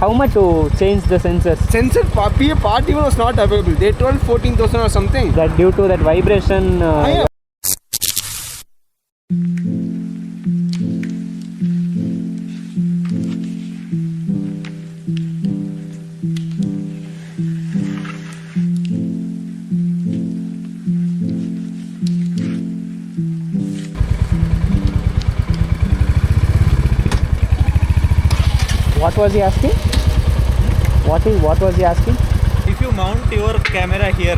how much to change the sensors? Sensor part even was not available. They told 14,000 or something. That due to that vibration. Yeah. What was he asking? What was he asking? If you mount your camera here,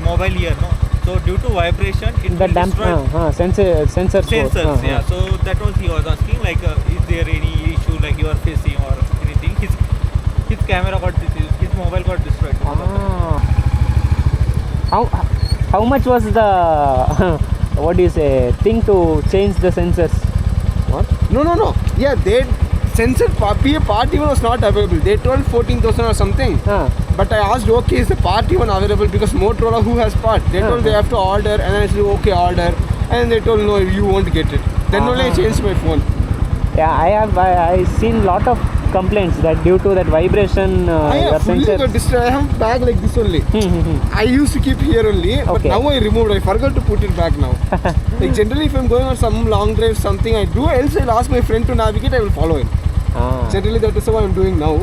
mobile here, so due to vibration, it The will destroy sensors. sensors. Yeah, so that was he was asking, like, is there any issue like you are facing or anything? His camera got his mobile got destroyed. How much was the what do you say thing to change the sensors? What? No. Yeah, sensor part even was not available. They told 14,000 or something. But I asked, okay, is the part even available? Because Motorola, who has part? They told they have to order, and then I said, okay, order. And they told, no, you won't get it. Then only I changed my phone. Yeah, I seen lot of complaints that due to that vibration, your fully sensors. got destroyed. I have a bag like this only. I used to keep here only, but Okay. now I removed. I forgot to put it back now. Like generally, if I'm going on some long drive, something I do, else I'll ask my friend to navigate. I will follow him. Generally, that is what I'm doing now.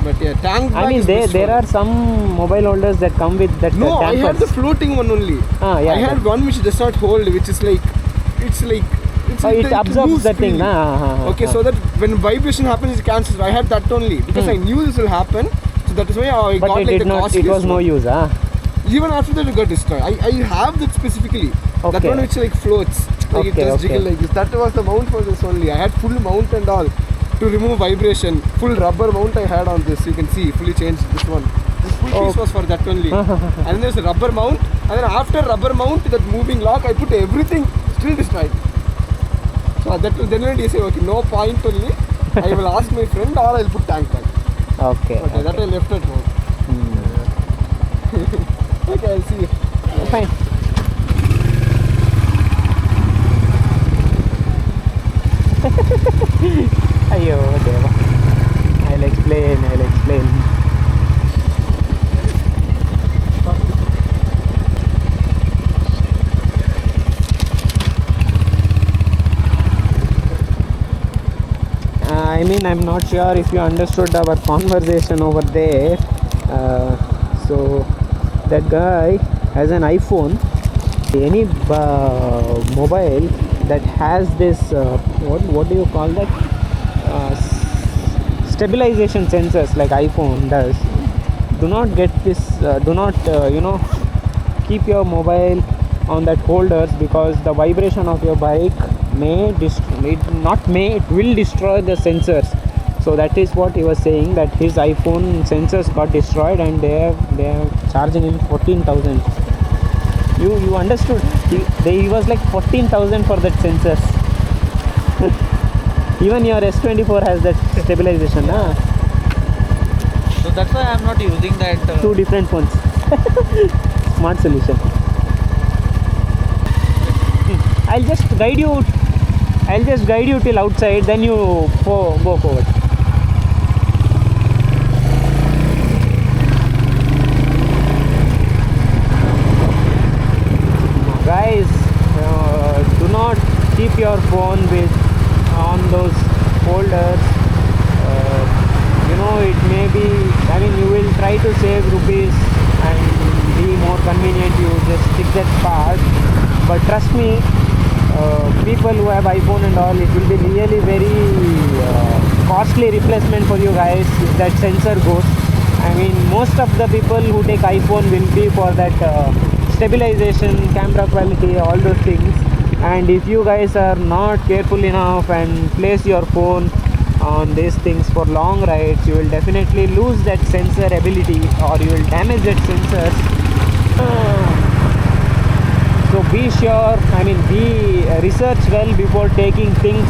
But yeah, tank bag I mean, is best there one. are some mobile holders that come with that. No, I had the tampers. floating one only. Yeah, I had one which does not hold, which is like, it's it absorbs moves the thing. freely. Okay, so that when vibration happens, it cancels. I had that only because I knew this will happen. So that is why I But got it like did the not. It costliest was no one. use. Even after that, it got destroyed. I have that specifically. That Okay. one which like floats. Like it Okay, just okay. jiggle like this. That was the mount for this only. I had full mount and all to remove vibration. Full rubber mount I had on this. You can see fully changed this one. This full piece was for that only. And then there's a rubber mount. And then after rubber mount, that moving lock, I put everything still destroyed. So that then only I say, okay, no point only. I will ask my friend or I'll put tank bag. Okay. Okay, that I left at home. Okay, I'll see you. Fine. Ayyo, Deva. I'll explain. I mean, I'm not sure if you understood our conversation over there. So that guy has an iPhone. Any mobile that has this what do you call that? Stabilization sensors like iPhone does. Do not get this. Do not keep your mobile on that holders, because the vibration of your bike it will destroy the sensors. So that is what he was saying, that his iPhone sensors got destroyed and they are charging him 14,000. You understood? He was like 14,000 for that sensors. Even your S24 has that stabilization, So that's why I'm not using that. Two different phones. Smart solution. I'll just guide you till outside, then you go forward. Guys, do not keep your phone on those holders. It may be, you will try to save rupees and be more convenient, you just stick that part. But trust me, people who have iPhone and all, it will be really very costly replacement for you guys if that sensor goes. Most of the people who take iPhone will be for that stabilization, camera quality, all those things. And if you guys are not careful enough and place your phone on these things for long rides, you will definitely lose that sensor ability, or you will damage that sensors. So be sure, research well before taking things